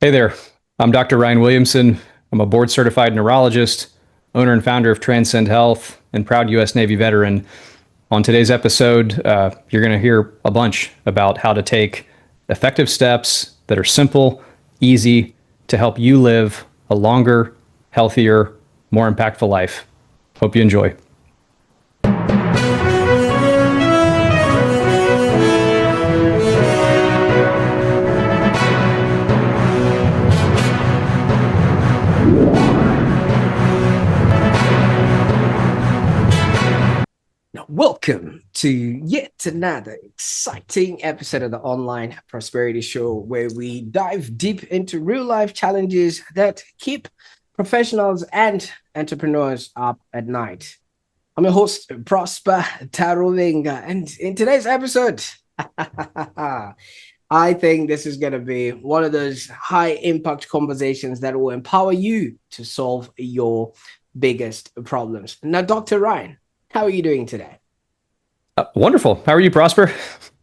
Hey there, I'm Dr. Ryan Williamson. I'm a board certified neurologist, owner and founder of Transcend Health, and proud U.S. Navy veteran. On today's episode, you're going to hear a bunch about how to take effective steps that are simple, easy to help you live a longer, healthier, more impactful life. Hope you enjoy. Welcome to yet another exciting episode of the Online Prosperity Show, where we dive deep into real life challenges that keep professionals and entrepreneurs up at night. I'm your host, Prosper Taruvinga, and in today's episode, I think this is going to be one of those high impact conversations that will empower you to solve your biggest problems. Now, Dr. Ryan, how are you doing today? Wonderful. How are you, Prosper?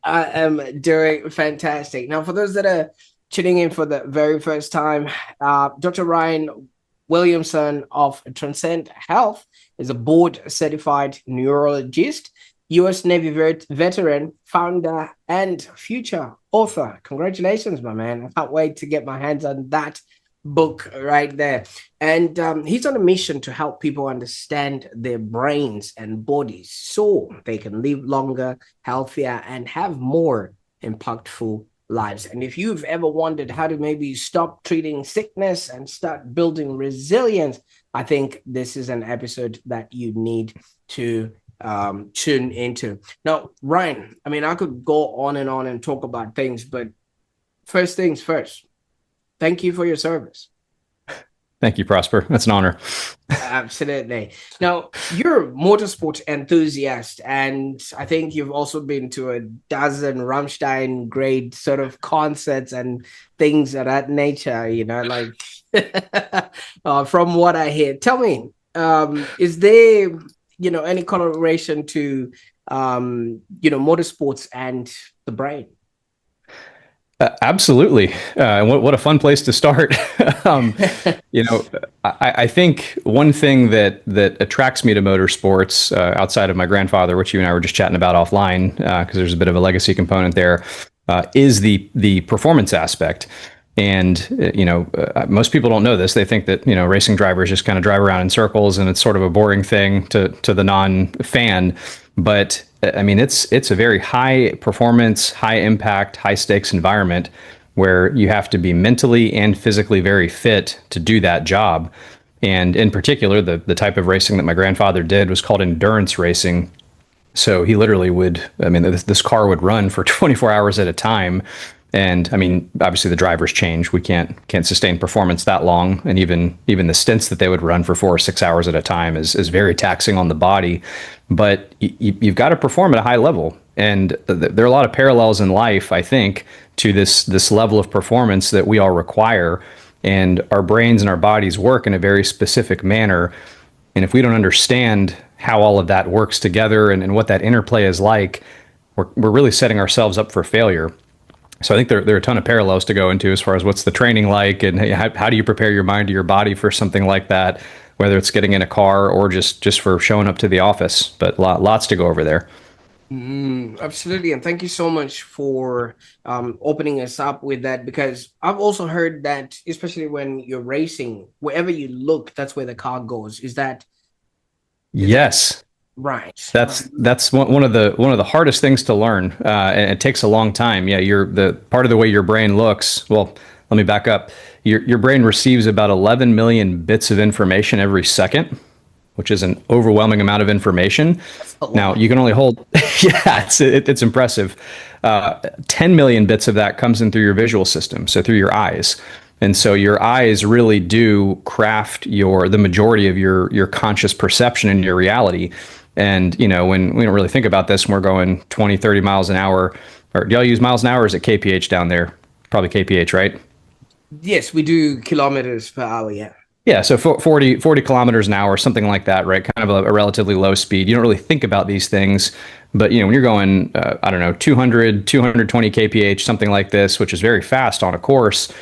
I am doing fantastic. Now, for those that are tuning in for the very first time, Dr. Ryan Williamson of Transcend Health is a board-certified neurologist, U.S. Navy veteran, founder, and future author. Congratulations, my man. I can't wait to get my hands on that book right there. And he's on a mission to help people understand their brains and bodies so they can live longer, healthier, and have more impactful lives. And if you've ever wondered how to maybe stop treating sickness and start building resilience, I think this is an episode that you need to tune into. Now, Ryan, I could go on and talk about things, but first things first, thank you for your service. Thank you, Prosper. That's an honor. Absolutely. Now, you're a motorsport enthusiast, and I think you've also been to a dozen Rammstein grade sort of concerts and things of that nature, from what I hear. Tell me, is there, any correlation to, motorsports and the brain? Absolutely. What a fun place to start. I think one thing that attracts me to motorsports, outside of my grandfather, which you and I were just chatting about offline, because there's a bit of a legacy component there, is the performance aspect. And, most people don't know this. They think that, racing drivers just kind of drive around in circles and it's sort of a boring thing to the non-fan. But it's a very high performance, high impact, high stakes environment where you have to be mentally and physically very fit to do that job. And in particular, the type of racing that my grandfather did was called endurance racing. So he literally this car would run for 24 hours at a time. And obviously the drivers change. We can't sustain performance that long. And even the stints that they would run for 4 or 6 hours at a time is very taxing on the body. But you've got to perform at a high level. And there are a lot of parallels in life, I think, to this level of performance that we all require. And our brains and our bodies work in a very specific manner. And if we don't understand how all of that works together and what that interplay is like, we're really setting ourselves up for failure. So I think there are a ton of parallels to go into as far as what's the training like and how do you prepare your mind to your body for something like that, whether it's getting in a car or just for showing up to the office. But lots to go over there. Absolutely. And thank you so much for opening us up with that, because I've also heard that, especially when you're racing, wherever you look, that's where the car goes. Is that? Yes. Right. That's one of the hardest things to learn, and it takes a long time. Yeah, the part of the way your brain looks. Well, let me back up. Your brain receives about 11 million bits of information every second, which is an overwhelming amount of information. Now you can only hold. Yeah, it's impressive. 10 million bits of that comes in through your visual system, so through your eyes. And so your eyes really do craft the majority of your conscious perception and your reality. And, when we don't really think about this, when we're going 20, 30 miles an hour, or do y'all use miles an hour or is it kph down there? Probably kph, right? Yes, we do kilometers per hour, yeah. Yeah, so 40 kilometers an hour, something like that, right? Kind of a relatively low speed. You don't really think about these things, but when you're going, 200, 220 kph, something like this, which is very fast on a course,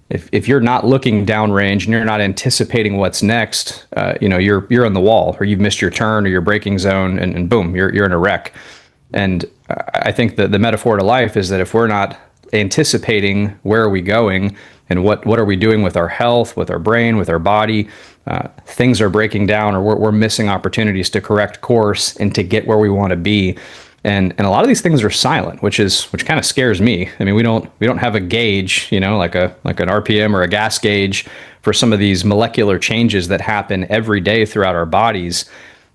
if you're not looking downrange and you're not anticipating what's next, you're on the wall, or you've missed your turn or your braking zone, and boom, you're in a wreck. And I think that the metaphor to life is that if we're not anticipating where are we going and what are we doing with our health, with our brain, with our body, things are breaking down, or we're missing opportunities to correct course and to get where we want to be. And a lot of these things are silent, which kind of scares me. I mean, we don't have a gauge, like an RPM or a gas gauge for some of these molecular changes that happen every day throughout our bodies.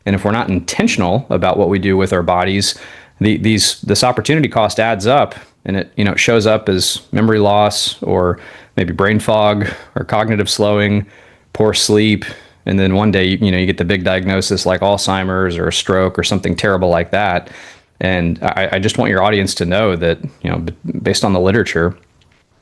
And if we're not intentional about what we do with our bodies, this opportunity cost adds up, and it shows up as memory loss, or maybe brain fog, or cognitive slowing, poor sleep, and then one day you get the big diagnosis like Alzheimer's or a stroke or something terrible like that. And I just want your audience to know that, based on the literature,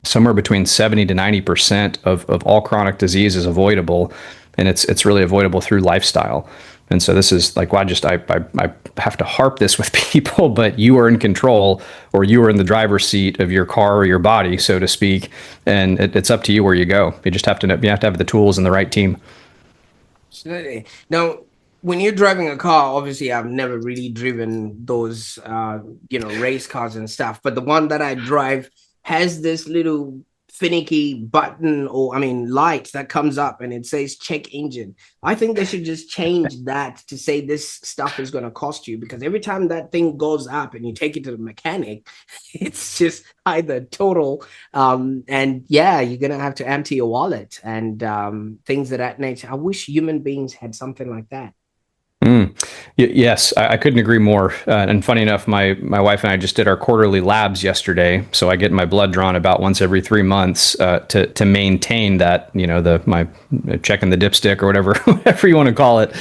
somewhere between 70 to 90% of all chronic disease is avoidable, and it's really avoidable through lifestyle. And so this is like, well, I have to harp this with people, but you are in control, or you are in the driver's seat of your car or your body, so to speak, and it's up to you where you go. You just have to have the tools and the right team. Absolutely. Now, when you're driving a car, obviously I've never really driven those, race cars and stuff, but the one that I drive has this little finicky button, or light that comes up and it says check engine. I think they should just change that to say this stuff is going to cost you, because every time that thing goes up and you take it to the mechanic, it's just either total and you're going to have to empty your wallet and things of that nature. I wish human beings had something like that. Yes, I couldn't agree more. And funny enough, my wife and I just did our quarterly labs yesterday. So I get my blood drawn about once every 3 months to maintain that, my checking the dipstick or whatever you want to call it.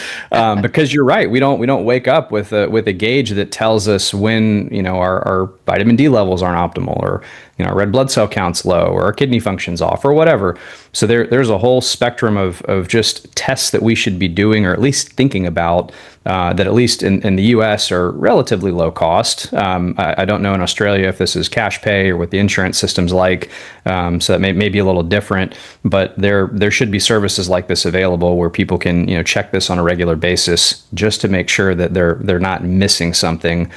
Because you're right, we don't wake up with a gauge that tells us when our vitamin D levels aren't optimal, or our red blood cell count's low, or our kidney function's off, or whatever. So there's a whole spectrum of just tests that we should be doing, or at least thinking about, that at least in the US are relatively low cost. I don't know in Australia if this is cash pay or what the insurance system's like. So that may be a little different, but there should be services like this available where people can check this on a regular basis, just to make sure that they're not missing something.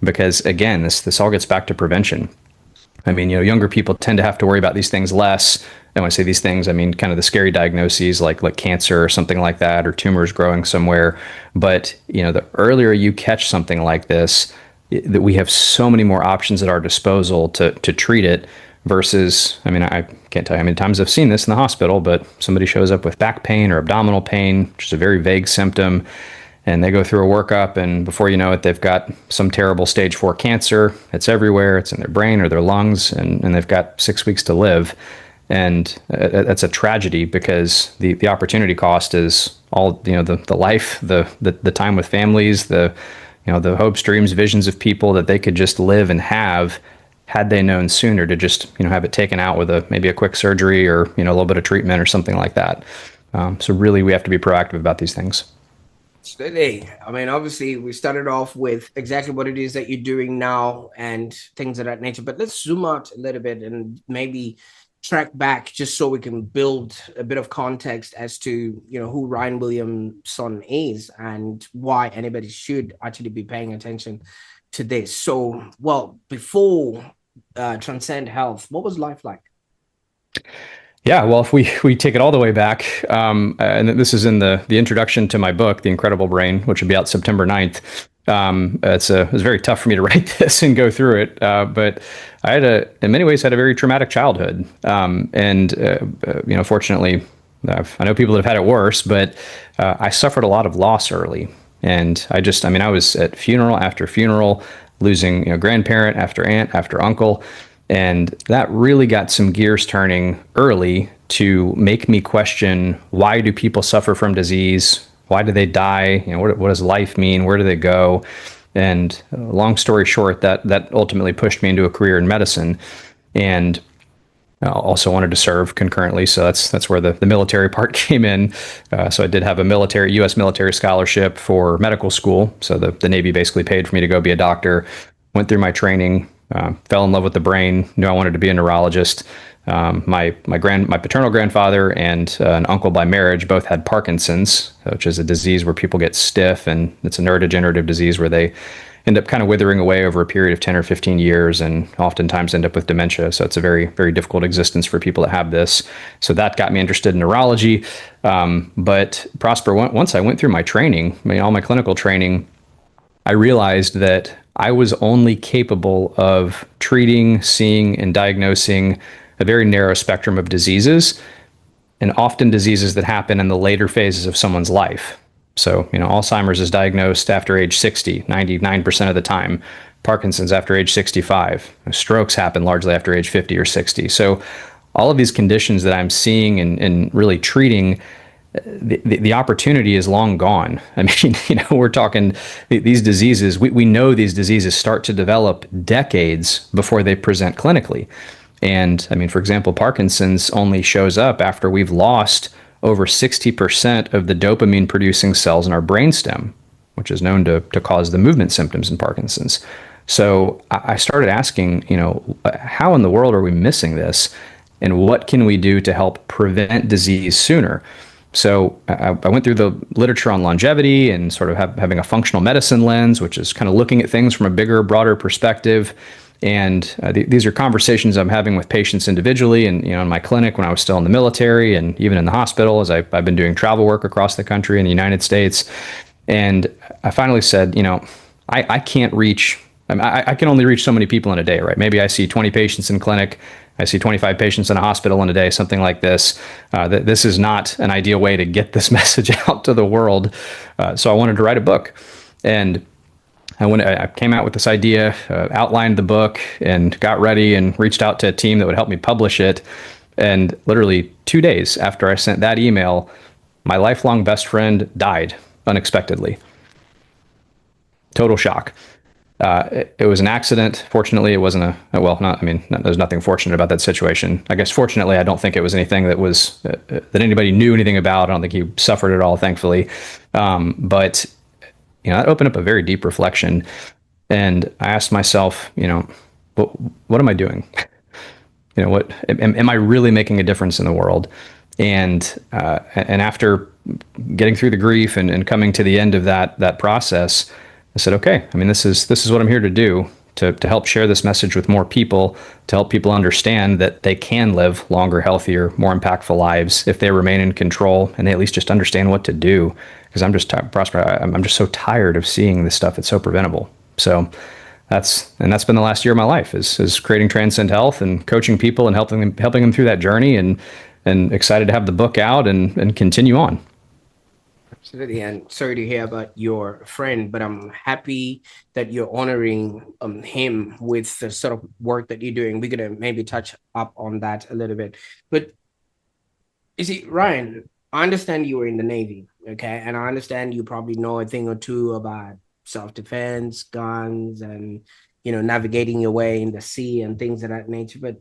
Because again, this all gets back to prevention. I mean, younger people tend to have to worry about these things less. And when I say these things, I mean kind of the scary diagnoses like cancer or something like that, or tumors growing somewhere. But the earlier you catch something like this, that we have so many more options at our disposal to treat it. Versus, I can't tell you how many times I've seen this in the hospital, but somebody shows up with back pain or abdominal pain, which is a very vague symptom, and they go through a workup, and before you know it, they've got some terrible stage 4 cancer. It's everywhere. It's in their brain or their lungs, and they've got 6 weeks to live. And that's a tragedy, because the opportunity cost is all, the life, the time with families, the hopes, dreams, visions of people that they could just live and have, had they known sooner to just, have it taken out with maybe a quick surgery, or, a little bit of treatment or something like that. So really, we have to be proactive about these things. Absolutely. Obviously, we started off with exactly what it is that you're doing now and things of that nature, but let's zoom out a little bit and maybe track back, just so we can build a bit of context as to, who Ryan Williamson is and why anybody should actually be paying attention to this. So, before Transcend Health, what was life like? Yeah, well, if we take it all the way back, and this is in the introduction to my book, The Incredible Brain, which will be out September 9th. It was very tough for me to write this and go through it, but I in many ways, had a very traumatic childhood. Fortunately, I know people that have had it worse, but I suffered a lot of loss early. And I was at funeral after funeral, losing, grandparent after aunt after uncle. And that really got some gears turning early to make me question, why do people suffer from disease? Why do they die? What does life mean? Where do they go? And long story short, that ultimately pushed me into a career in medicine. And I also wanted to serve concurrently. So that's where the military part came in. So I did have a U.S. military scholarship for medical school. So the Navy basically paid for me to go be a doctor. Went through my training, fell in love with the brain, knew I wanted to be a neurologist. My paternal grandfather and an uncle by marriage both had Parkinson's, which is a disease where people get stiff, and it's a neurodegenerative disease where they end up kind of withering away over a period of 10 or 15 years and oftentimes end up with dementia. So it's a very, very difficult existence for people that have this. So that got me interested in neurology. But Prosper, once I went through my training, all my clinical training, I realized that I was only capable of treating, seeing, and diagnosing a very narrow spectrum of diseases, and often diseases that happen in the later phases of someone's life. So, Alzheimer's is diagnosed after age 60, 99% of the time. Parkinson's after age 65. Strokes happen largely after age 50 or 60. So all of these conditions that I'm seeing and really treating, the opportunity is long gone. I mean, we're talking these diseases. We know these diseases start to develop decades before they present clinically. And I mean, for example, Parkinson's only shows up after we've lost over 60% of the dopamine producing cells in our brainstem, which is known to cause the movement symptoms in Parkinson's. So I started asking, how in the world are we missing this? And what can we do to help prevent disease sooner? So I went through the literature on longevity and sort of having a functional medicine lens, which is kind of looking at things from a bigger, broader perspective. And these are conversations I'm having with patients individually, and in my clinic when I was still in the military, and even in the hospital as I've been doing travel work across the country in the United States. And I finally said, I can't reach. I can only reach so many people in a day, right? Maybe I see 20 patients in clinic. I see 25 patients in a hospital in a day, something like this. This is not an ideal way to get this message out to the world. So I wanted to write a book, and I came out with this idea, outlined the book, and got ready and reached out to a team that would help me publish it. And literally 2 days after I sent that email, my lifelong best friend died unexpectedly. Total shock. It was an accident. Fortunately, it wasn't there's nothing fortunate about that situation. I guess fortunately, I don't think it was anything that was that anybody knew anything about. I don't think he suffered at all, thankfully. But that opened up a very deep reflection, and I asked myself, what am I doing? What am I really making a difference in the world? And after getting through the grief and coming to the end of that process, I said, okay, this is what I'm here to do, to help share this message with more people, to help people understand that they can live longer, healthier, more impactful lives if they remain in control and they at least just understand what to do. Because I'm just I'm just so tired of seeing this stuff that's so preventable. So that's been the last year of my life is creating Transcend Health and coaching people and helping them through that journey, and excited to have the book out and continue on. Absolutely, and sorry to hear about your friend, but I'm happy that you're honoring him with the sort of work that you're doing. We're gonna maybe touch up on that a little bit, but you see, Ryan, I understand you were in the Navy, okay, and I understand you probably know a thing or two about self-defense, guns, and navigating your way in the sea and things of that nature. But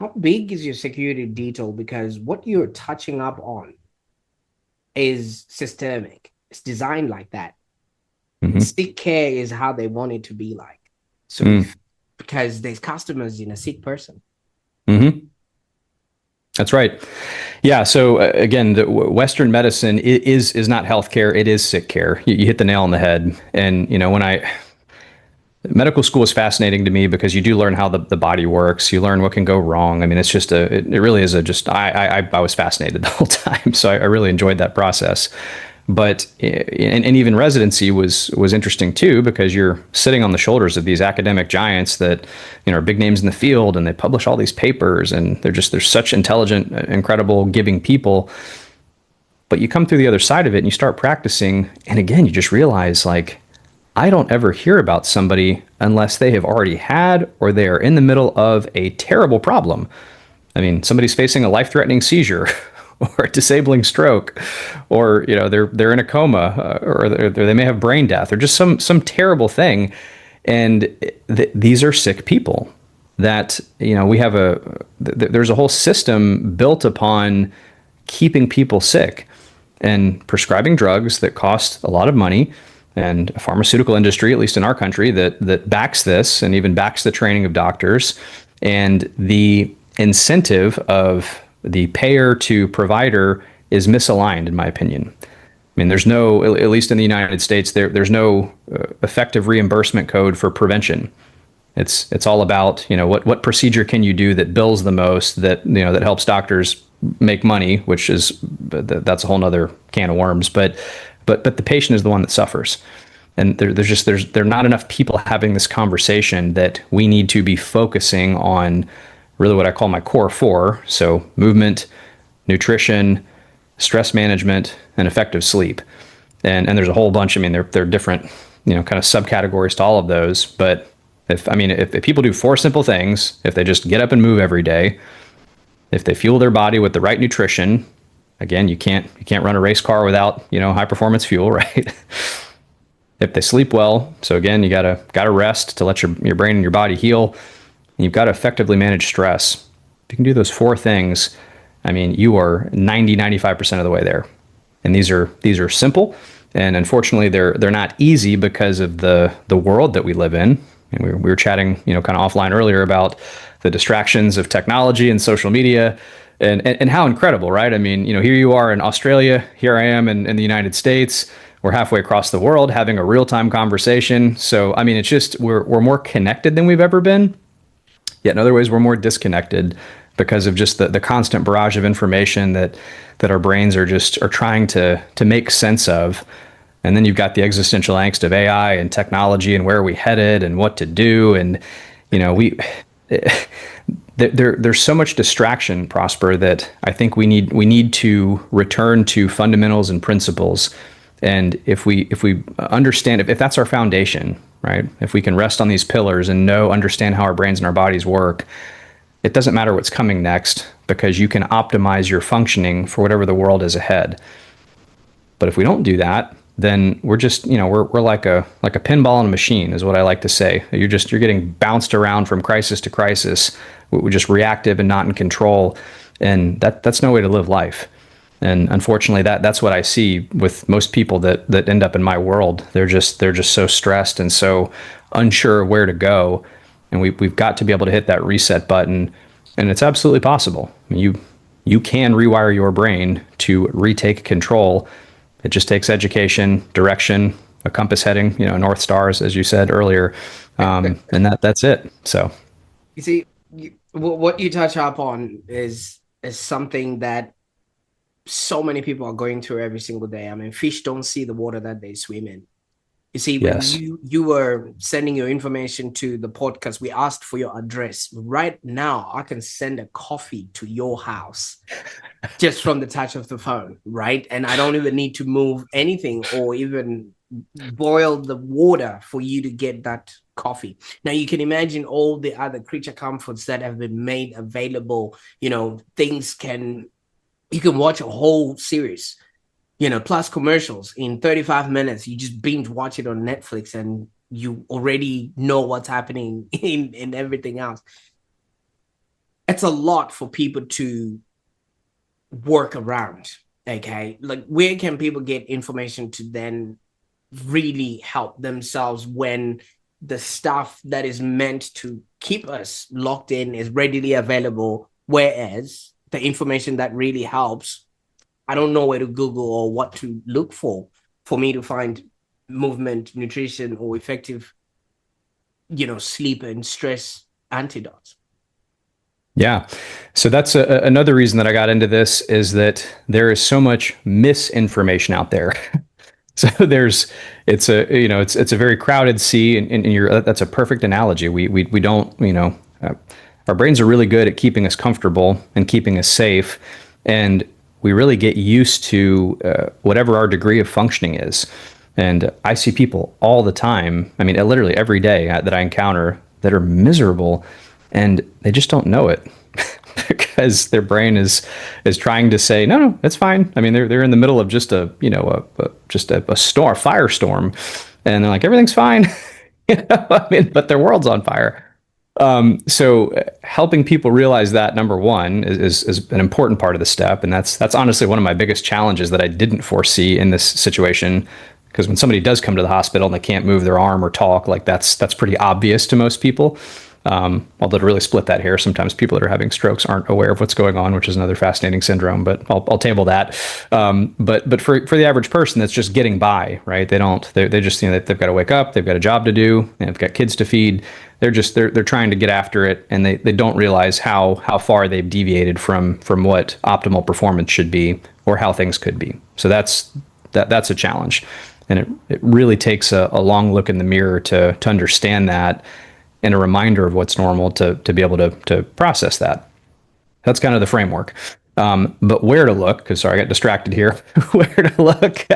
how big is your security detail? Because what you're touching up on is systemic. It's designed like that. Mm-hmm. Sick care is how they want it to be like. So because there's customers in a sick person. Mm-hmm. That's right. Yeah. So again, the Western medicine is not healthcare. It is sick care. You hit the nail on the head. And medical school is fascinating to me because you do learn how the body works. You learn what can go wrong. It's just it really is I was fascinated the whole time. So I really enjoyed that process. But and even residency was interesting too, because you're sitting on the shoulders of these academic giants that are big names in the field, and they publish all these papers, and they're such intelligent, incredible, giving people. But you come through the other side of it and you start practicing, and again, you just realize, like, I don't ever hear about somebody unless they have already had or they are in the middle of a terrible problem. Somebody's facing a life-threatening seizure or a disabling stroke, or they're in a coma, or they may have brain death, or just some terrible thing. And these are sick people that we have there's a whole system built upon keeping people sick and prescribing drugs that cost a lot of money, and a pharmaceutical industry, at least in our country, that backs this and even backs the training of doctors. And the incentive of the payer to provider is misaligned, in my opinion. I mean, there's no, at least in the United States, there's no effective reimbursement code for prevention. It's all about, what procedure can you do that bills the most, that that helps doctors make money, which is that's a whole nother can of worms. But the patient is the one that suffers, and there are not enough people having this conversation that we need to be focusing on really what I call my core four. So movement, nutrition, stress management, and effective sleep. And there's a whole bunch. I mean, there are different, kind of subcategories to all of those. But if people do four simple things, if they just get up and move every day, if they fuel their body with the right nutrition, again, you can't run a race car without, high performance fuel, right? If they sleep well, so again, you gotta rest to let your brain and your body heal. And you've got to effectively manage stress. If you can do those four things, I mean, you are 95% of the way there. And these are simple, and unfortunately, they're not easy because of the world that we live in. And we were chatting, kind of offline earlier about the distractions of technology and social media, and how incredible, right? I mean, here you are in Australia, here I am in the United States. We're halfway across the world having a real-time conversation. So, I mean, it's just we're more connected than we've ever been. Yet in other ways, we're more disconnected because of just the constant barrage of information that our brains are trying to make sense of. And then you've got the existential angst of AI and technology and where are we headed and what to do. And, there's so much distraction, Prosper, that I think we need to return to fundamentals and principles. And if we understand, if that's our foundation, right? If we can rest on these pillars and understand how our brains and our bodies work, it doesn't matter what's coming next, because you can optimize your functioning for whatever the world is ahead. But if we don't do that, then we're just, we're like a pinball in a machine, is what I like to say. You're getting bounced around from crisis to crisis. We're just reactive and not in control. And that's no way to live life. And unfortunately, that's what I see with most people that end up in my world. They're just so stressed and so unsure where to go. And we've got to be able to hit that reset button. And it's absolutely possible. I mean, you can rewire your brain to retake control. It just takes education, direction, a compass heading, North Stars, as you said earlier. And that's it. So, you see, what you touch upon is something that so many people are going through every single day. I mean, fish don't see the water that they swim in. You see, when yes. you were sending your information to the podcast, we asked for your address. Right now, I can send a coffee to your house just from the touch of the phone, right? And I don't even need to move anything or even boil the water for you to get that coffee. Now, you can imagine all the other creature comforts that have been made available. You can watch a whole series, plus commercials in 35 minutes. You just binge watch it on Netflix and you already know what's happening in everything else. It's a lot for people to work around, okay? Like, where can people get information to then really help themselves when the stuff that is meant to keep us locked in is readily available, whereas the information that really helps, I don't know where to Google or what to look for me to find movement, nutrition, or effective, sleep and stress antidotes. Yeah. So that's another reason that I got into this, is that there is so much misinformation out there. So it's a very crowded sea, and that's a perfect analogy. We don't, our brains are really good at keeping us comfortable and keeping us safe. And we really get used to whatever our degree of functioning is. And I see people all the time, I mean, literally every day that I encounter, that are miserable, and they just don't know it because their brain is trying to say, no, it's fine. I mean, they're in the middle of just a firestorm, and they're like, everything's fine. I mean, but their world's on fire. So helping people realize that, number one, is an important part of the step. And that's honestly one of my biggest challenges that I didn't foresee in this situation. Because when somebody does come to the hospital and they can't move their arm or talk, like that's pretty obvious to most people. Although to really split that hair, sometimes people that are having strokes aren't aware of what's going on, which is another fascinating syndrome, but I'll table that. But for the average person that's just getting by, right? They just, they've got to wake up, they've got a job to do, they've got kids to feed. They're trying to get after it, and they don't realize how far they've deviated from what optimal performance should be or how things could be. So that's a challenge. And it really takes a long look in the mirror to understand that, and a reminder of what's normal to be able to process that. That's kind of the framework. But where to look, because sorry, I got distracted here. Where to look?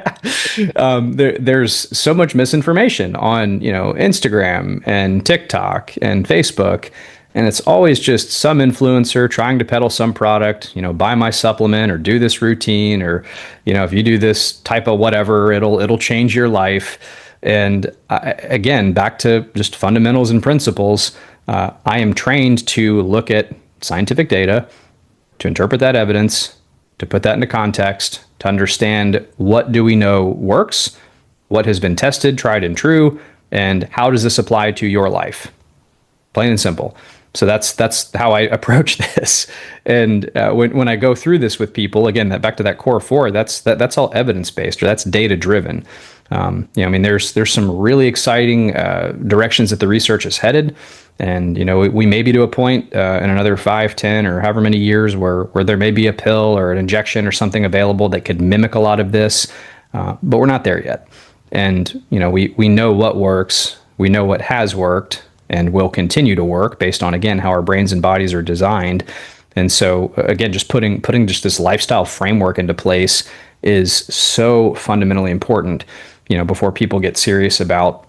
There's so much misinformation on, Instagram and TikTok and Facebook. And it's always just some influencer trying to peddle some product, buy my supplement or do this routine, or, if you do this type of whatever, it'll change your life. And again, back to just fundamentals and principles, I am trained to look at scientific data, to interpret that evidence, to put that into context, to understand what do we know works, what has been tested, tried and true, and how does this apply to your life? Plain and simple. So that's how I approach this. And when I go through this with people, again, back to that core four, that's all evidence based, or that's data driven. There's some really exciting directions that the research is headed, and we may be to a point in another 5, 10, or however many years where there may be a pill or an injection or something available that could mimic a lot of this, but we're not there yet. And we know what works, we know what has worked, and will continue to work based on, again, how our brains and bodies are designed. And so, again, just putting just this lifestyle framework into place is so fundamentally important, before people get serious about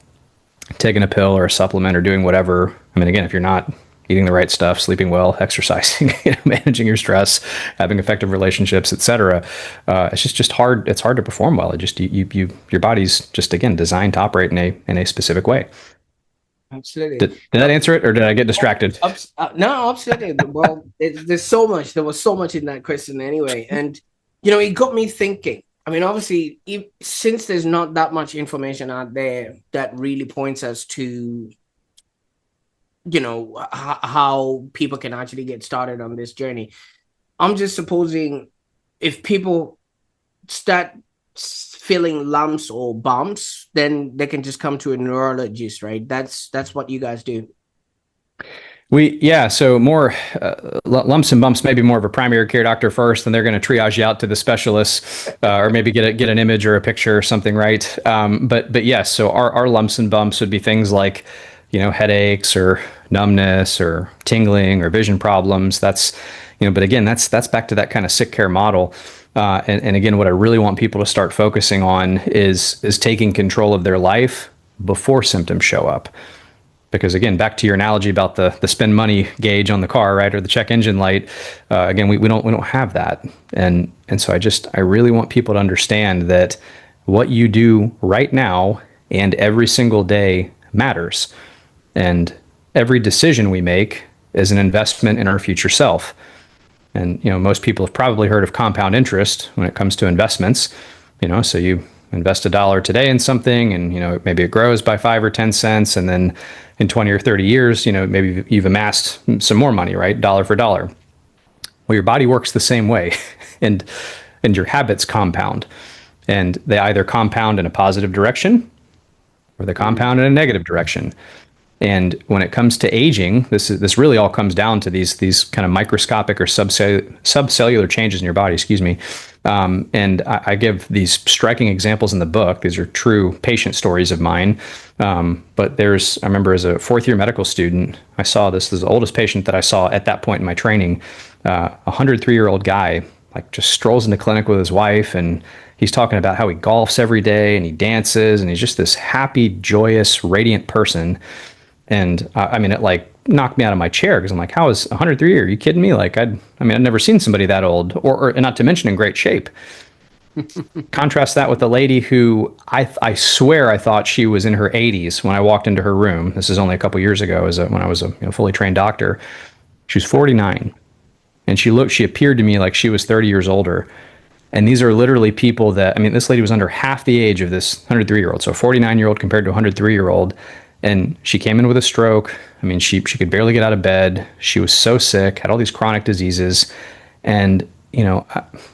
taking a pill or a supplement or doing whatever. I mean, again, if you're not eating the right stuff, sleeping well, exercising, managing your stress, having effective relationships, etc., it's just hard. It's hard to perform well. It just your body's just, again, designed to operate in a specific way. Absolutely. Did that answer it, or did I get distracted? No, absolutely. Well, there was so much in that question anyway. And, it got me thinking. I mean, obviously, since there's not that much information out there that really points us to, how people can actually get started on this journey, I'm just supposing if people start feeling lumps or bumps, then they can just come to a neurologist, right? That's what you guys do. So more lumps and bumps, maybe more of a primary care doctor first, and they're going to triage you out to the specialists, or maybe get an image or a picture or something, right? But yes, so our lumps and bumps would be things like, headaches or numbness or tingling or vision problems. That's, but again, that's back to that kind of sick care model. And again, what I really want people to start focusing on is taking control of their life before symptoms show up. Because again, back to your analogy about the spend money gauge on the car, right, or the check engine light. Again, we don't have that, and so I really want people to understand that what you do right now and every single day matters, and every decision we make is an investment in our future self. And most people have probably heard of compound interest when it comes to investments. So you invest $1 today in something, and maybe it grows by 5 or 10 cents, and then in 20 or 30 years, maybe you've amassed some more money, right? Dollar for dollar. Well, your body works the same way, and your habits compound, and they either compound in a positive direction or they compound in a negative direction. And when it comes to aging, this really all comes down to these kind of microscopic or subcellular changes in your body, excuse me. And I give these striking examples in the book. These are true patient stories of mine. But I remember as a fourth year medical student, I saw this is the oldest patient that I saw at that point in my training, a 103-year-old guy, like just strolls into clinic with his wife, and he's talking about how he golfs every day and he dances, and he's just this happy, joyous, radiant person. And it like knocked me out of my chair, because I'm like, how is 103? Are you kidding me? Like, I'd never seen somebody that old, or not to mention in great shape. Contrast that with a lady who I swear I thought she was in her 80s when I walked into her room. This is only a couple years ago, when I was a fully trained doctor. She was 49, and she appeared to me like she was 30 years older. And these are literally people that, this lady was under half the age of this 103-year-old. So a 49-year-old compared to a 103-year-old. And she came in with a stroke. I mean, she could barely get out of bed. She was so sick, had all these chronic diseases. And, you know,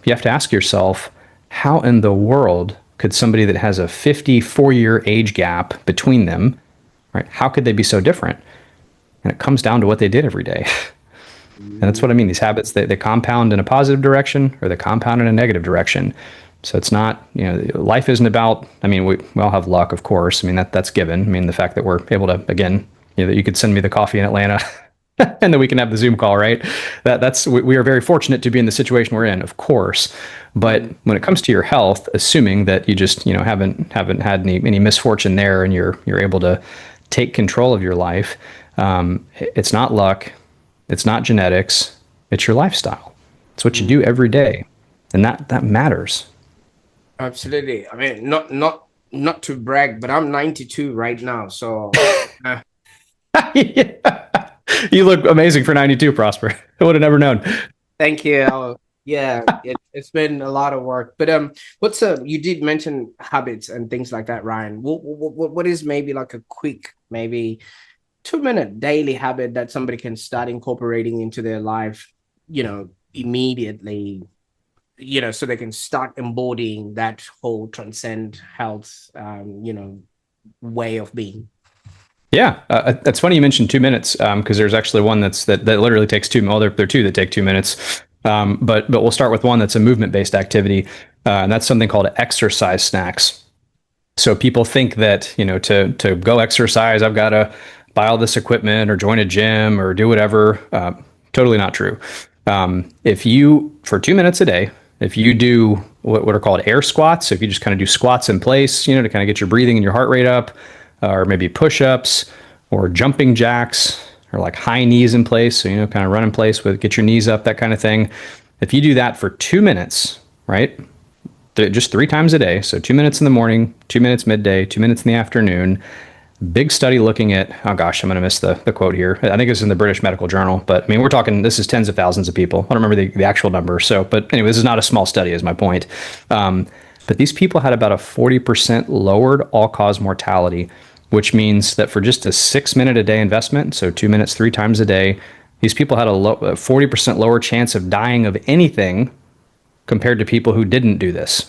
you have to ask yourself, how in the world could somebody that has a 54-year age gap between them, right? How could they be so different? And it comes down to what they did every day. And that's what I mean. These habits, they compound in a positive direction or they compound in a negative direction. So it's not, you know, life isn't about, I mean, we all have luck, of course. I mean, that's given. I mean, the fact that we're able to, again, you know, that you could send me the coffee in Atlanta and then we can have the Zoom call, right? We are very fortunate to be in the situation we're in, of course. But when it comes to your health, assuming that you just, you know, haven't had any misfortune there and you're able to take control of your life, it's not luck. It's not genetics. It's your lifestyle. It's what you do every day. And that matters. Absolutely. I mean, not to brag, but I'm 92 right now. So Yeah. You look amazing for 92, Prosper. I would have never known. thank you. Yeah, it's been a lot of work. But you did mention habits and things like that, Ryan. What is maybe like a quick, maybe 2-minute daily habit that somebody can start incorporating into their life, you know, immediately, you know, so they can start embodying that whole Transcend Health, you know, way of being? Yeah, that's funny you mentioned 2 minutes because there's actually one that literally takes 2. Well, there are two that take 2 minutes, but we'll start with one that's a movement-based activity, and that's something called exercise snacks. So people think that, you know, to go exercise, I've got to buy all this equipment or join a gym or do whatever. Totally not true. If you, for 2 minutes a day, if you do what are called air squats, so if you just kind of do squats in place, you know, to kind of get your breathing and your heart rate up, or maybe push-ups or jumping jacks or like high knees in place, so, you know, kind of run in place with, get your knees up, that kind of thing. If you do that for 2 minutes, right, just 3 times a day, so 2 minutes in the morning, 2 minutes midday, 2 minutes in the afternoon. Big study looking at, oh gosh, I'm going to miss the quote here. I think it's in the British Medical Journal, but I mean, we're talking, this is tens of thousands of people. I don't remember the actual number. So, but anyway, this is not a small study is my point. But these people had about a 40% lowered all-cause mortality, which means that for just a 6-minute a day investment, so 2 minutes, 3 times a day, these people had a 40% lower chance of dying of anything compared to people who didn't do this.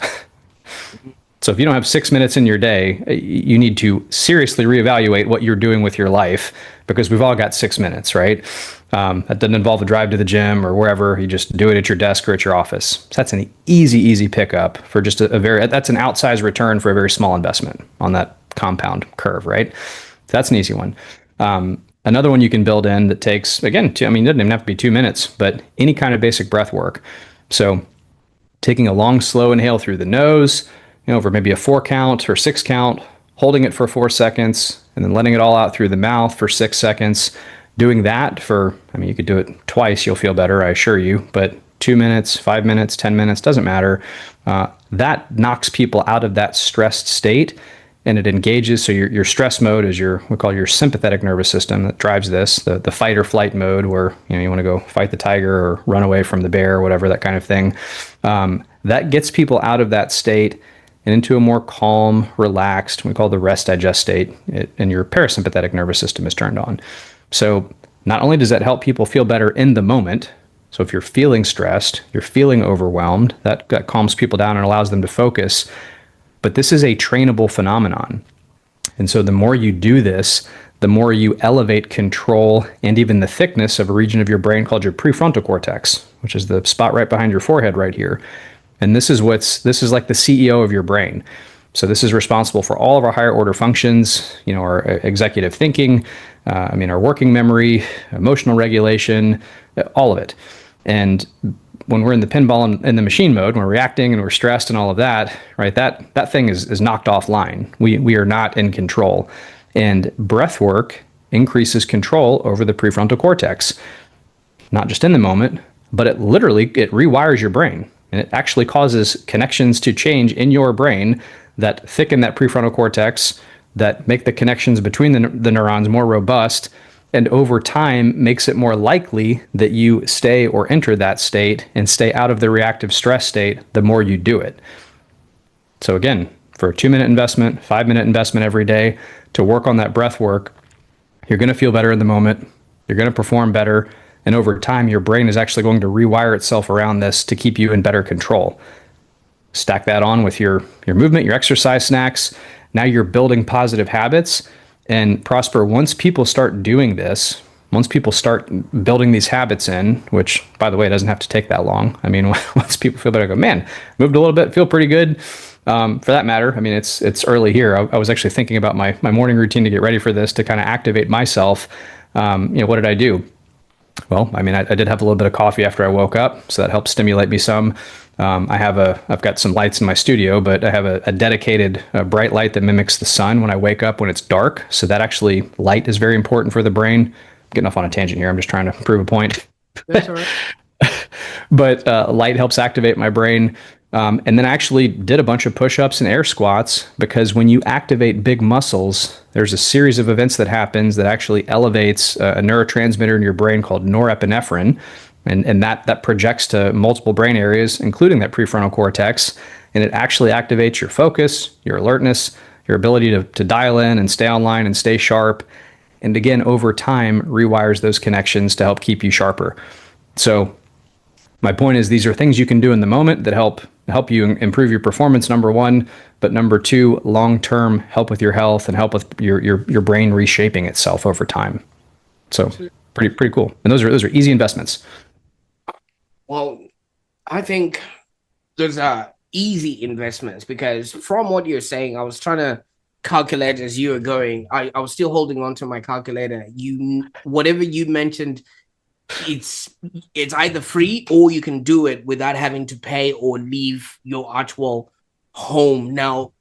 So if you don't have 6 minutes in your day, you need to seriously reevaluate what you're doing with your life, because we've all got 6 minutes, right? That doesn't involve a drive to the gym or wherever. You just do it at your desk or at your office. So that's an easy pickup for just that's an outsized return for a very small investment on that compound curve, right? So that's an easy one. Another one you can build in that takes, again, it doesn't even have to be 2 minutes, but any kind of basic breath work. So taking a long, slow inhale through the nose, you know, for maybe a 4 count or 6 count, holding it for 4 seconds, and then letting it all out through the mouth for 6 seconds. Doing that for, I mean, you could do it twice, you'll feel better, I assure you, but 2 minutes, 5 minutes, 10 minutes, doesn't matter. That knocks people out of that stressed state, and it engages. So your stress mode is we call your sympathetic nervous system that drives this, the fight or flight mode, where, you know, you want to go fight the tiger or run away from the bear or whatever, that kind of thing. That gets people out of that state and into a more calm, relaxed, we call the rest digest state, and your parasympathetic nervous system is turned on. So not only does that help people feel better in the moment, so if you're feeling stressed, you're feeling overwhelmed, that calms people down and allows them to focus, but this is a trainable phenomenon. And so the more you do this, the more you elevate control and even the thickness of a region of your brain called your prefrontal cortex, which is the spot right behind your forehead right here. And this is like the CEO of your brain. So this is responsible for all of our higher order functions, you know, our executive thinking, our working memory, emotional regulation, all of it. And when we're in the pinball in the machine mode, when we're reacting and we're stressed and all of that, right, that thing is knocked offline. We are not in control. And breath work increases control over the prefrontal cortex, not just in the moment, but it rewires your brain. And it actually causes connections to change in your brain that thicken that prefrontal cortex, that make the connections between the neurons more robust, and over time makes it more likely that you stay or enter that state and stay out of the reactive stress state the more you do it. So again, for a 2-minute investment, 5-minute investment every day to work on that breath work, you're going to feel better in the moment. You're going to perform better. And over time, your brain is actually going to rewire itself around this to keep you in better control. Stack that on with your movement, your exercise snacks. Now you're building positive habits. And Prosper, once people start doing this, once people start building these habits in, which, by the way, doesn't have to take that long. I mean, once people feel better, go, man, moved a little bit, feel pretty good. For that matter, I mean, it's early here. I was actually thinking about my morning routine to get ready for this, to kind of activate myself. What did I do? Well, I mean, I did have a little bit of coffee after I woke up, so that helped stimulate me some. I've got some lights in my studio, but I have a dedicated bright light that mimics the sun when I wake up when it's dark. So that actually, light is very important for the brain. I'm getting off on a tangent here. I'm just trying to prove a point. That's all right. But light helps activate my brain. And then I actually did a bunch of push-ups and air squats, because when you activate big muscles, there's a series of events that happens that actually elevates a neurotransmitter in your brain called norepinephrine. And that projects to multiple brain areas, including that prefrontal cortex. And it actually activates your focus, your alertness, your ability to dial in and stay online and stay sharp. And again, over time, rewires those connections to help keep you sharper. So my point is, these are things you can do in the moment that help you improve your performance, number one, but number two, long-term help with your health and help with your brain reshaping itself over time. So pretty cool. And those are easy investments. Well, I think those are easy investments, because from what you're saying, I was trying to calculate as you were going. I was still holding on to my calculator. Whatever you mentioned, it's either free, or you can do it without having to pay or leave your actual home. Now,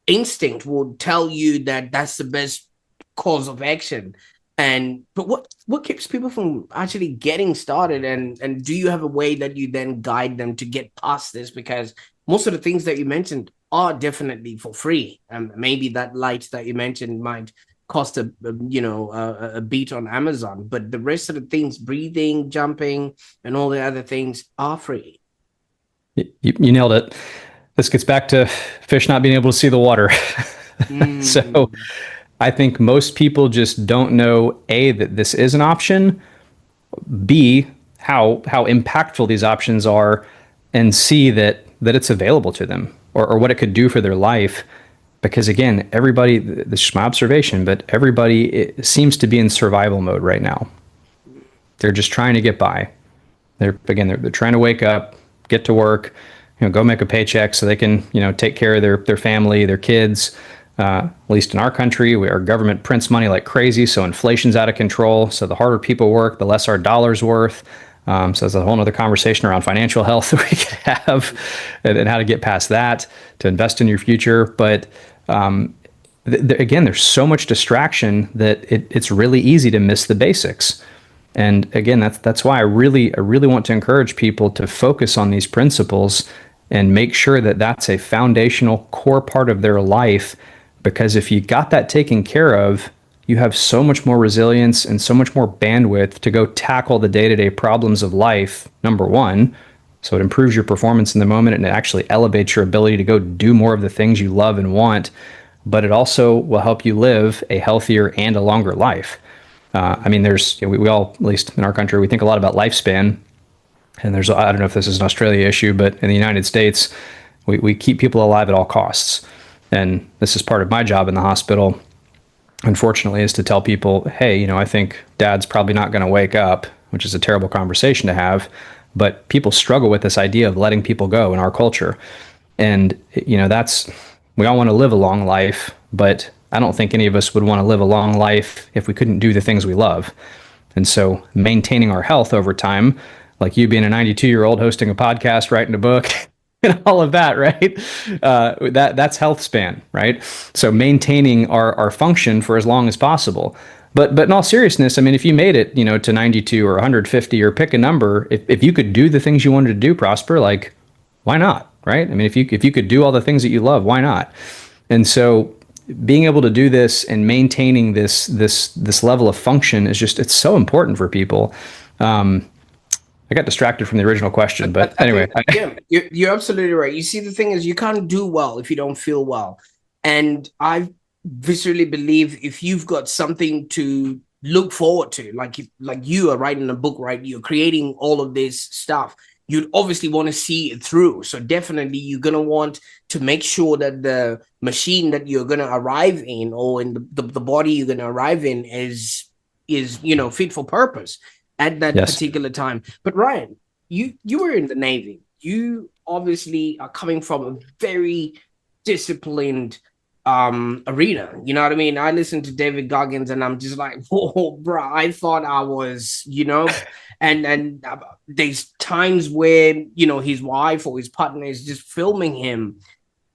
instinct will tell you that that's the best course of action. But what keeps people from actually getting started? And do you have a way that you then guide them to get past this? Because most of the things that you mentioned are definitely for free. Maybe that light that you mentioned might cost a beat on Amazon, but the rest of the things, breathing, jumping, and all the other things, are free. You nailed it. This gets back to fish not being able to see the water. So I think most people just don't know, A, that this is an option, B, how impactful these options are, and C, that it's available to them, or what it could do for their life. Because again, everybody, this is my observation, but everybody seems to be in survival mode right now. They're just trying to get by. They're trying to wake up, get to work, go make a paycheck so they can, take care of their family, their kids. At least in our country, our government prints money like crazy, so inflation's out of control. So the harder people work, the less our dollar's worth. So there's a whole other conversation around financial health that we could have, and how to get past that to invest in your future. But again, there's so much distraction that it's really easy to miss the basics. And again, that's why I really want to encourage people to focus on these principles and make sure that that's a foundational core part of their life. Because if you got that taken care of, you have so much more resilience and so much more bandwidth to go tackle the day-to-day problems of life, number one. So it improves your performance in the moment, and it actually elevates your ability to go do more of the things you love and want. But it also will help you live a healthier and a longer life. We all, at least in our country, we think a lot about lifespan. And I don't know if this is an Australia issue, but in the United States, we keep people alive at all costs. And this is part of my job in the hospital, unfortunately, is to tell people, hey, I think dad's probably not going to wake up, which is a terrible conversation to have. But people struggle with this idea of letting people go in our culture. And, we all want to live a long life, but I don't think any of us would want to live a long life if we couldn't do the things we love. And so maintaining our health over time, like you being a 92-year-old hosting a podcast, writing a book, and all of that, right? That's health span, right? So maintaining our function for as long as possible. But in all seriousness, I mean, if you made it, to 92 or 150 or pick a number, if you could do the things you wanted to do, Prosper, like, why not, right? I mean, if you could do all the things that you love, why not? And so being able to do this and maintaining this level of function is it's so important for people. I got distracted from the original question, but I anyway. think, yeah, you're absolutely right. You see, the thing is, you can't do well if you don't feel well. And I viscerally believe if you've got something to look forward to, like you are writing a book, right? You're creating all of this stuff. You'd obviously want to see it through. So definitely you're gonna want to make sure that the machine that you're gonna arrive in, or in the body you're gonna arrive in, is fit for purpose at that Yes. particular time. But Ryan, you were in the Navy. You obviously are coming from a very disciplined arena. You know what I mean? I listen to David Goggins and I'm just like, whoa, bro, I thought I was, and there's times where, his wife or his partner is just filming him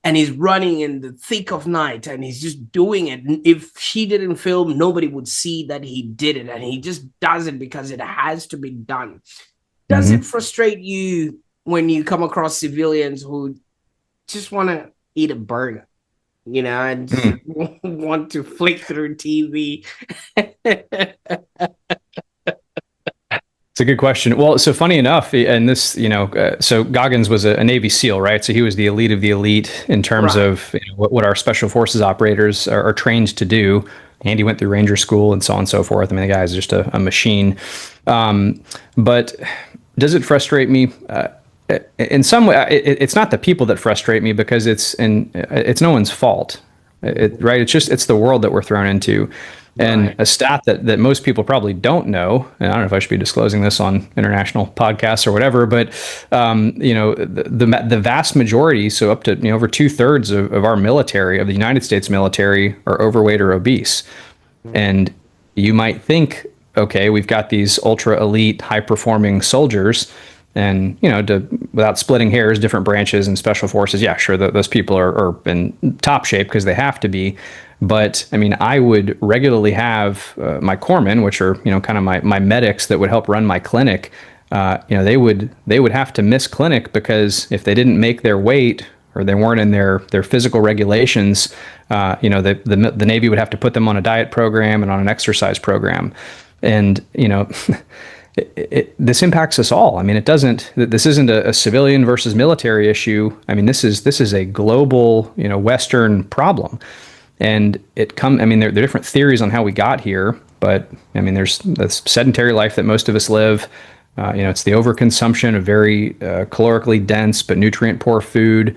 and he's running in the thick of night and he's just doing it. And if she didn't film, nobody would see that he did it. And he just does it because it has to be done. Does it frustrate you when you come across civilians who just want to eat a burger, and just want to flick through TV? It's a good question. Well, so funny enough, and this, so Goggins was a Navy SEAL, right? So he was the elite of the elite in terms Right. of what our special forces operators are trained to do. Andy went through Ranger School and so on and so forth. I mean, the guy is just a machine. But does it frustrate me? In some way, it's not the people that frustrate me because it's no one's fault, right? It's the world that we're thrown into. And Right. a stat that most people probably don't know, and I don't know if I should be disclosing this on international podcasts or whatever, but the vast majority, so up to over 2/3 of our military, of the United States military, are overweight or obese. And you might think, okay, we've got these ultra elite, high performing soldiers, and without splitting hairs, different branches and special forces. Yeah, sure, those people are in top shape because they have to be. But I mean, I would regularly have my corpsmen, which are kind of my medics that would help run my clinic. They would have to miss clinic because if they didn't make their weight or they weren't in their physical regulations, the Navy would have to put them on a diet program and on an exercise program, and this impacts us all. I mean, this isn't a civilian versus military issue. I mean, this is a global, Western problem. And I mean, there are different theories on how we got here, but I mean, there's this sedentary life that most of us live. It's the overconsumption of very calorically dense but nutrient poor food.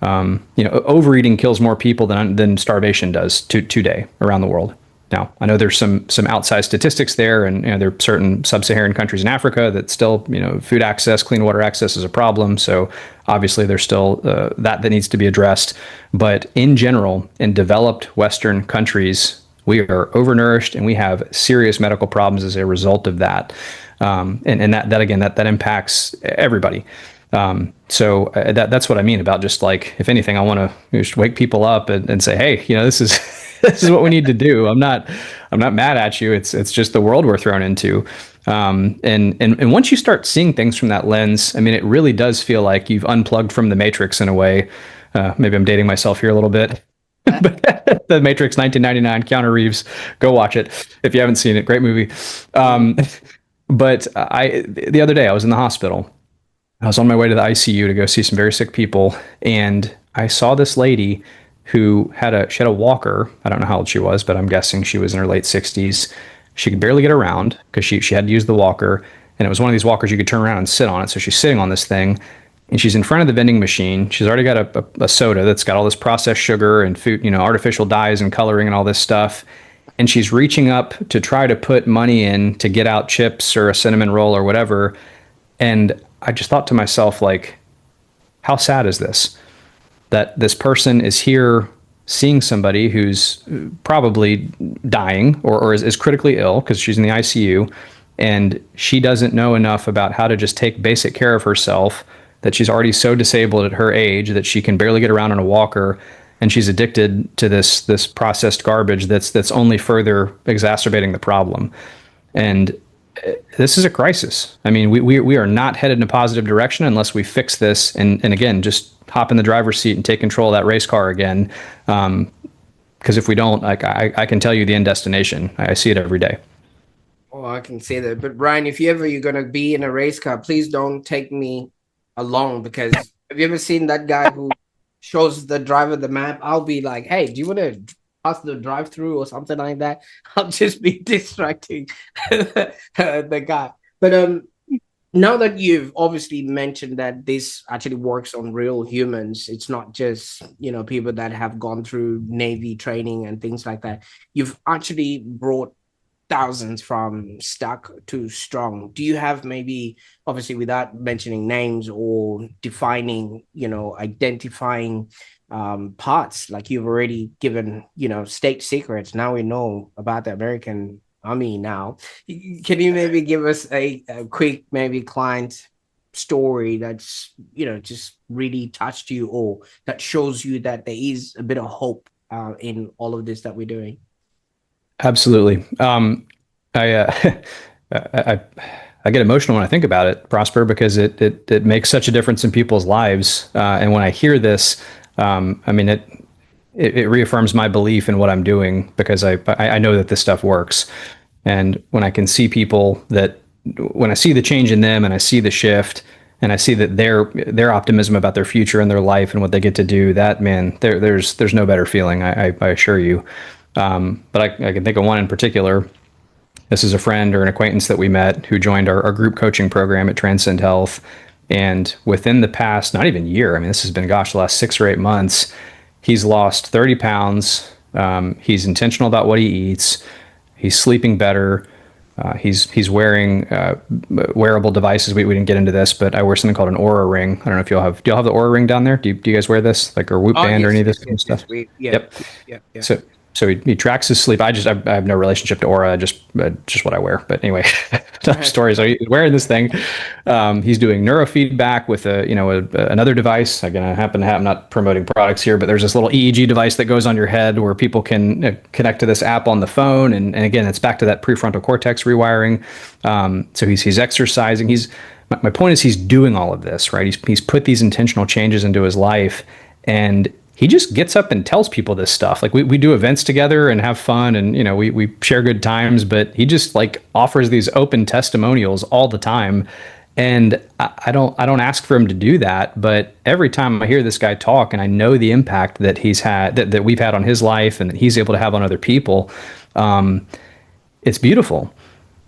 Overeating kills more people than starvation does today around the world. Now, I know there's some outsized statistics there, and there are certain sub-Saharan countries in Africa that still, food access, clean water access is a problem. So obviously, there's still that needs to be addressed. But in general, in developed Western countries, we are overnourished and we have serious medical problems as a result of that. And that again, that impacts everybody. So that's what I mean about just like, if anything, I want to just wake people up and say, hey, this is this is what we need to do. I'm not mad at you. It's just the world we're thrown into. And once you start seeing things from that lens, I mean, it really does feel like you've unplugged from the Matrix in a way. Maybe I'm dating myself here a little bit. But The Matrix 1999, Keanu Reeves, go watch it if you haven't seen it. Great movie. But the other day I was in the hospital. I was on my way to the ICU to go see some very sick people, and I saw this lady who had a walker. I don't know how old she was, but I'm guessing she was in her late 60s. She could barely get around because she had to use the walker, and it was one of these walkers you could turn around and sit on it. So she's sitting on this thing, and she's in front of the vending machine. She's already got a soda that's got all this processed sugar and food, artificial dyes and coloring and all this stuff. And she's reaching up to try to put money in to get out chips or a cinnamon roll or whatever. And I just thought to myself, like, how sad is this? That this person is here seeing somebody who's probably dying or is critically ill because she's in the ICU, and she doesn't know enough about how to just take basic care of herself, that she's already so disabled at her age that she can barely get around on a walker, and she's addicted to this processed garbage that's only further exacerbating the problem. And this is a crisis. I mean, we are not headed in a positive direction unless we fix this and again, just hop in the driver's seat and take control of that race car again. Because if we don't, like I can tell you the end destination. I see it every day. Oh, I can say that. But Ryan, if you're gonna be in a race car, please don't take me along, because have you ever seen that guy who shows the driver the map? I'll be like, hey, do you want to pass the drive through or something like that? I'll just be distracting the guy. But now that you've obviously mentioned that this actually works on real humans, it's not just, people that have gone through Navy training and things like that. You've actually brought thousands from stuck to strong. Do you have, maybe, obviously without mentioning names or defining, identifying parts, like you've already given, state secrets. Now we know about the American Army now. Can you maybe give us a quick, maybe, client story that's, just really touched you, or that shows you that there is a bit of hope in all of this that we're doing? Absolutely. I, I I get emotional when I think about it, Prosper, because it makes such a difference in people's lives. And when I hear this, I mean it reaffirms my belief in what I'm doing, because I know that this stuff works. And when I can see people that, when I see the change in them and I see the shift and I see that their optimism about their future and their life and what they get to do, that, man, there's no better feeling. I assure you. But I can think of one in particular. This is a friend or an acquaintance that we met who joined our group coaching program at Transcend Health. And within the past, not even year, I mean, this has been, gosh, the last 6 or 8 months, he's lost 30 pounds. He's intentional about what he eats. He's sleeping better. He's wearing wearable devices. We didn't get into this, but I wear something called an Aura ring. I don't know if do y'all have the Aura ring down there? Do you guys wear this, like, or Whoop Oh, band or yes, any of this yes, kind of yes, yes. stuff? Yeah, Yep. yeah, yeah. So he tracks his sleep. I have no relationship to Aura, just what I wear. But anyway, enough stories. So he's wearing this thing. He's doing neurofeedback with another device. Again, I'm not promoting products here, but there's this little EEG device that goes on your head where people can connect to this app on the phone. And again, it's back to that prefrontal cortex rewiring. So he's exercising. My point is, he's doing all of this, right? He's put these intentional changes into his life, and he just gets up and tells people this stuff. Like, we do events together and have fun, and we share good times, but he just, like, offers these open testimonials all the time. And I don't ask for him to do that, but every time I hear this guy talk and I know the impact that he's had, that we've had on his life and that he's able to have on other people, it's beautiful.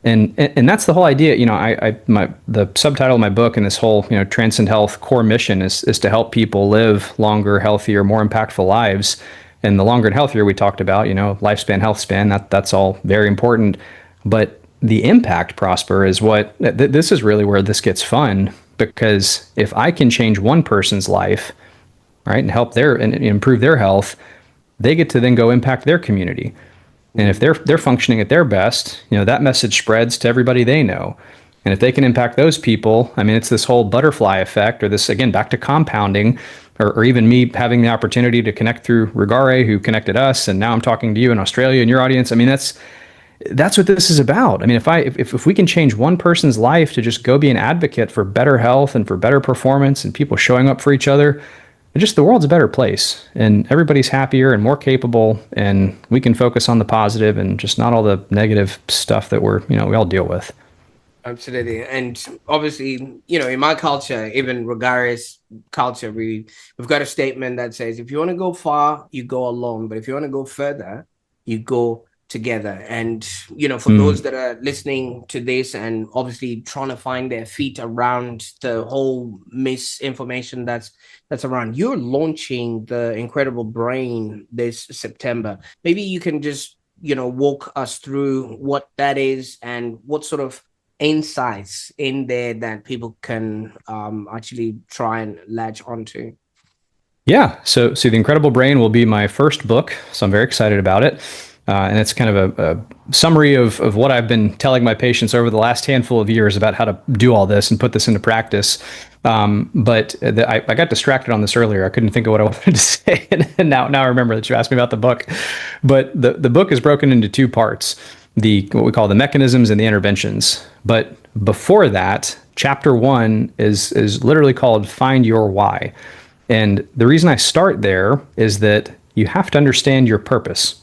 And that's the whole idea. The subtitle of my book and this whole, Transcend Health core mission is to help people live longer, healthier, more impactful lives. And the longer and healthier we talked about, lifespan, health span, that's all very important. But the impact, Prosper, is this is really where this gets fun, because if I can change one person's life, right, and help and improve their health, they get to then go impact their community. And if they're functioning at their best, that message spreads to everybody they know. And if they can impact those people, I mean, it's this whole butterfly effect, or this, again, back to compounding, or even me having the opportunity to connect through Rigare, who connected us, and now I'm talking to you in Australia and your audience. I mean, that's what this is about. I mean, if we can change one person's life to just go be an advocate for better health and for better performance and people showing up for each other, just the world's a better place, and everybody's happier and more capable, and we can focus on the positive and just not all the negative stuff that we all deal with. Absolutely. And obviously, in my culture, even Rigari's culture, we've got a statement that says, if you want to go far, you go alone. But if you want to go further, you go together. And, for those that are listening to this and obviously trying to find their feet around the whole misinformation that's around, you're launching the Incredible Brain this September. Maybe you can just, walk us through what that is and what sort of insights in there that people can actually try and latch onto. Yeah. So The Incredible Brain will be my first book, so I'm very excited about it. And it's kind of a summary of what I've been telling my patients over the last handful of years about how to do all this and put this into practice. But I got distracted on this earlier. I couldn't think of what I wanted to say. And now I remember that you asked me about the book. But the book is broken into two parts, what we call the mechanisms and the interventions. But before that, chapter 1 is literally called Find Your Why. And the reason I start there is that you have to understand your purpose.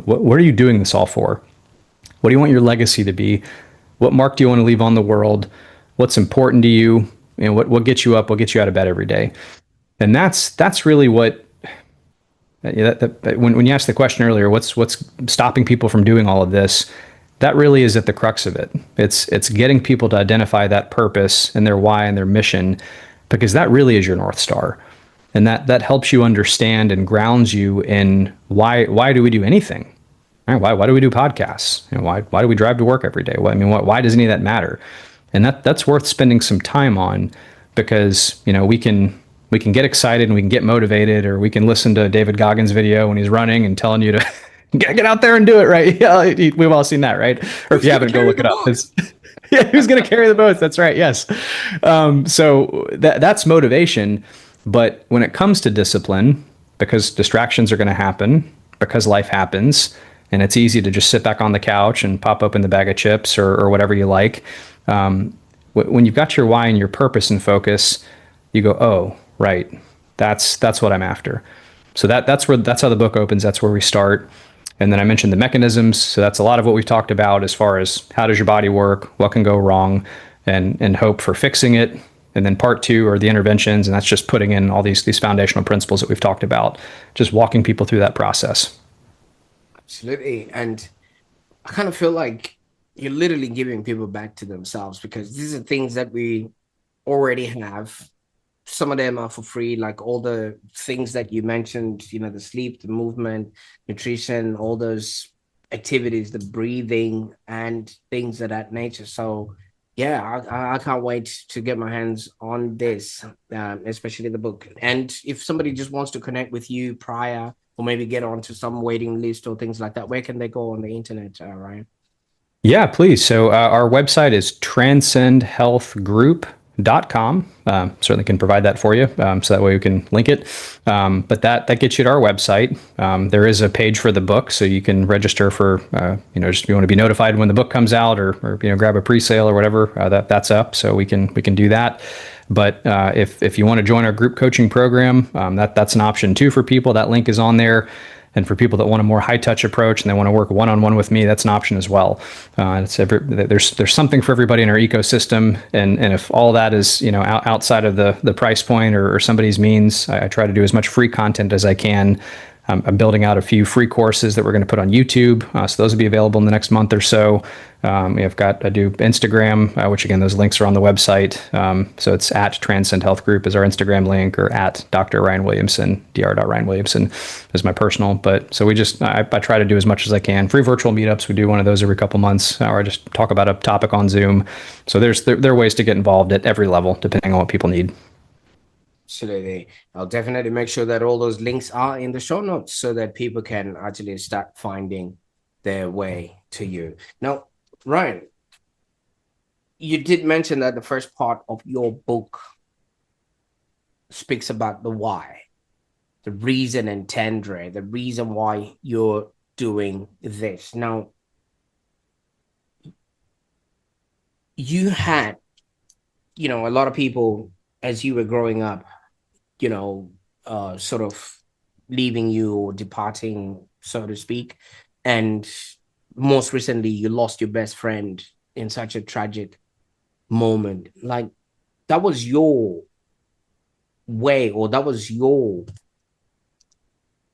What are you doing this all for? What do you want your legacy to be? What mark do you want to leave on the world? What's important to you? And what gets you up? What gets you out of bed every day? And that's really what when you asked the question earlier, what's stopping people from doing all of this? That really is at the crux of it. It's getting people to identify that purpose and their why and their mission, because that really is your North Star, and that helps you understand and grounds you in why do we do anything? Right? Why do we do podcasts? Why do we drive to work every day? Why does any of that matter? And that's worth spending some time on, because we can get excited and we can get motivated, or we can listen to David Goggins' video when he's running and telling you to get out there and do it, right? Yeah, we've all seen that, right? Or if you haven't, go look it up. Yeah, who's going to carry the boats? That's right. Yes. So that's motivation. But when it comes to discipline, because distractions are going to happen, because life happens, and it's easy to just sit back on the couch and pop open the bag of chips or whatever you like. When you've got your why and your purpose in focus, you go, oh, right, that's what I'm after. So that's how the book opens. That's where we start. And then I mentioned the mechanisms. So that's a lot of what we've talked about as far as how does your body work, what can go wrong, and hope for fixing it. And then part two are the interventions, and that's just putting in all these foundational principles that we've talked about, just walking people through that process. Absolutely. And I kind of feel like you're literally giving people back to themselves, because these are things that we already have. Some of them are for free, like all the things that you mentioned, the sleep, the movement, nutrition, all those activities, the breathing and things of that nature. So yeah, I can't wait to get my hands on this, especially the book. And if somebody just wants to connect with you prior, or maybe get onto some waiting list or things like that, where can they go on the internet, Ryan? Yeah, please. So our website is transcendhealthgroup.com. Certainly can provide that for you, so that way we can link it. But that gets you to our website. There is a page for the book, so you can register for, just if you want to be notified when the book comes out, or grab a pre-sale or whatever. That's up, so we can do that. But if you want to join our group coaching program, that's an option too for people. That link is on there. And for people that want a more high-touch approach and they want to work one-on-one with me, that's an option as well. There's something for everybody in our ecosystem, and if all that is outside of the price point or somebody's means, I try to do as much free content as I can. I'm building out a few free courses that we're going to put on YouTube, so those will be available in the next month or so. I do Instagram, which again, those links are on the website. So it's at Transcend Health Group is our Instagram link, or at Dr. Ryan Williamson, Dr. Ryan Williamson is my personal. But so I try to do as much as I can. Free virtual meetups, we do one of those every couple months, or I just talk about a topic on Zoom. So there are ways to get involved at every level, depending on what people need. Absolutely. I'll definitely make sure that all those links are in the show notes, so that people can actually start finding their way to you. Now, Ryan, you did mention that the first part of your book speaks about the why, the reason and tendre, the reason why you're doing this. Now, you had, a lot of people as you were growing up, sort of leaving you or departing, so to speak. And most recently, you lost your best friend in such a tragic moment. Like, that was your way, or that was your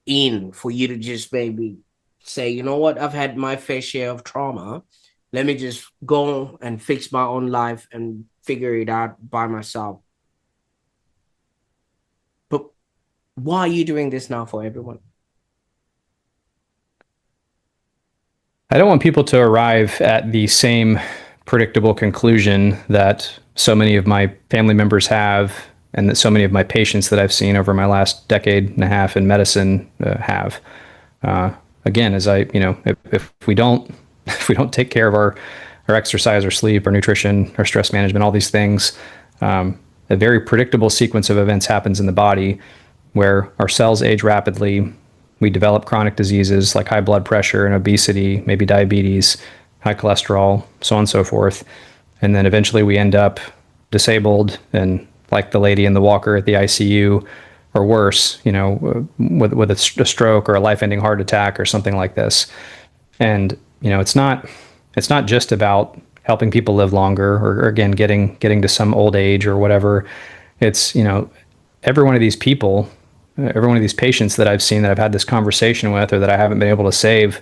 in for you to just maybe say, you know what, I've had my fair share of trauma. Let me just go and fix my own life and figure it out by myself. But why are you doing this now for everyone? I don't want people to arrive at the same predictable conclusion that so many of my family members have, and that so many of my patients that I've seen over my last decade and a half in medicine have. Again, if we don't take care of our exercise, our sleep, our nutrition, our stress management, all these things, a very predictable sequence of events happens in the body where our cells age rapidly. We develop chronic diseases like high blood pressure and obesity, maybe diabetes, high cholesterol, so on and so forth. And then eventually we end up disabled and like the lady in the walker at the ICU, or worse, with a stroke or a life-ending heart attack or something like this. And, it's not it's not just about helping people live longer or again getting to some old age or whatever. It's, every one of these people, every one of these patients that I've seen that I've had this conversation with or that I haven't been able to save,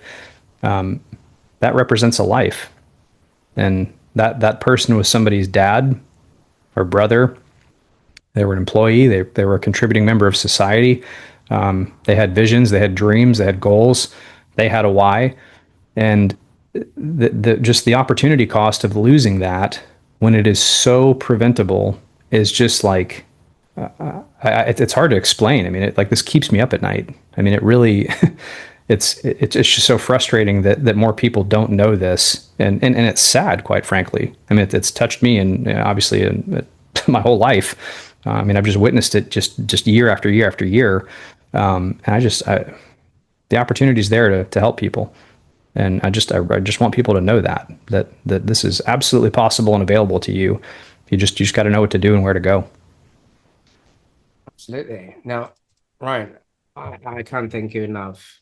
that represents a life. And that person was somebody's dad or brother. They were an employee. They were a contributing member of society. They had visions. They had dreams. They had goals. They had a why. And just the opportunity cost of losing that when it is so preventable is just like it's hard to explain. I mean, like this keeps me up at night. I mean, it really, it's just so frustrating that more people don't know this, and it's sad, quite frankly. I mean, it's touched me, and obviously, my whole life. I mean, I've just witnessed it just year after year after year, and the opportunity is there to help people, and I just want people to know that this is absolutely possible and available to you. You just got to know what to do and where to go. Absolutely. Now, Ryan, I can't thank you enough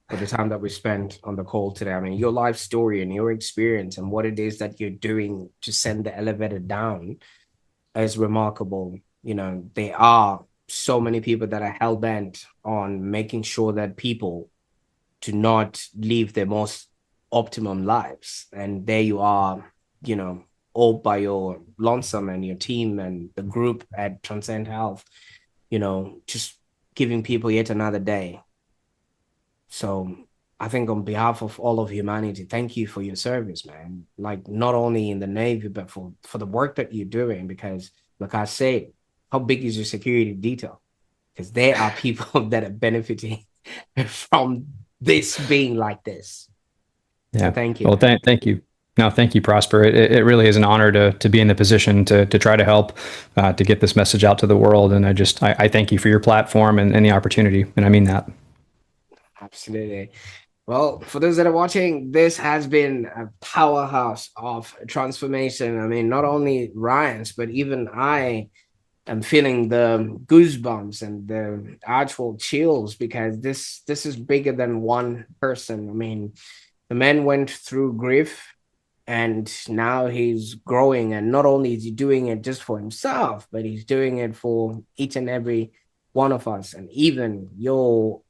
for the time that we spent on the call today. I mean, your life story and your experience and what it is that you're doing to send the elevator down is remarkable. There are so many people that are hell bent on making sure that people do not live their most optimum lives. And there you are, all by your lonesome and your team and the group at Transcend Health, just giving people yet another day. So I think on behalf of all of humanity, thank you for your service, man. Like not only in the Navy, but for the work that you're doing, because like I said, how big is your security detail? Because there are people that are benefiting from this being like this. So Yeah. thank you, Well, man. thank you. No, thank you, Prosper. It really is an honor to be in the position to try to help to get this message out to the world. And I thank you for your platform and the opportunity. And I mean that. Absolutely. Well, for those that are watching, this has been a powerhouse of transformation. I mean, not only Ryan's, but even I am feeling the goosebumps and the actual chills because this is bigger than one person. I mean, the man went through grief and now he's growing. And not only is he doing it just for himself, but he's doing it for each and every one of us. And even your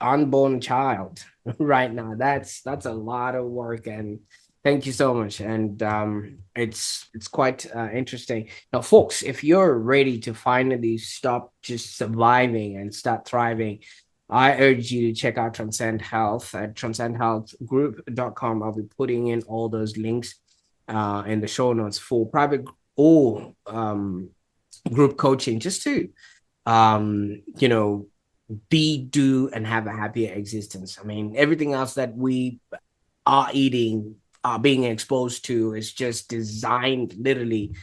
unborn child right now. That's a lot of work, and thank you so much. And it's quite interesting. Now, folks, if you're ready to finally stop just surviving and start thriving, I urge you to check out Transcend Health at transcendhealthgroup.com. I'll be putting in all those links in the show notes for private or group coaching, just to be, do, and have a happier existence. I mean, everything else that we are eating, are being exposed to, is just designed literally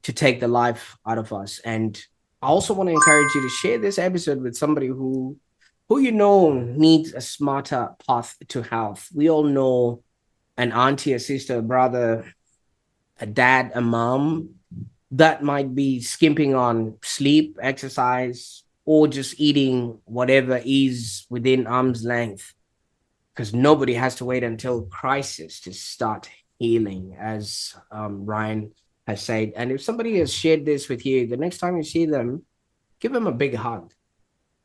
to take the life out of us. And I also want to encourage you to share this episode with somebody who needs a smarter path to health. We all know an auntie, a sister, a brother, a dad, a mom that might be skimping on sleep, exercise, or just eating whatever is within arm's length, because nobody has to wait until crisis to start healing, as Ryan has said. And if somebody has shared this with you, the next time you see them, give them a big hug.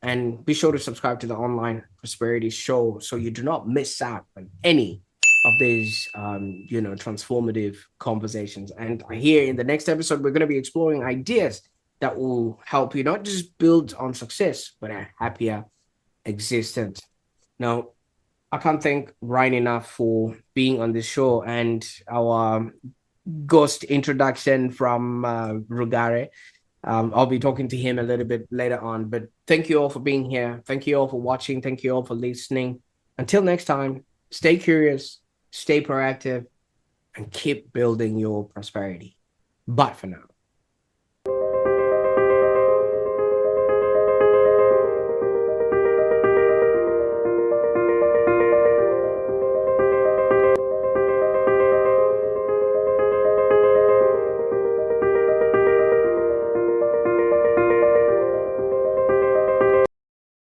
And be sure to subscribe to the Online Prosperity Show so you do not miss out on any of these, transformative conversations. And here in the next episode, we're going to be exploring ideas that will help you not just build on success, but a happier existence. Now, I can't thank Ryan enough for being on this show and our ghost introduction from Rugare. I'll be talking to him a little bit later on, but thank you all for being here. Thank you all for watching. Thank you all for listening. Until next time, stay curious, stay proactive, and keep building your prosperity. Bye for now.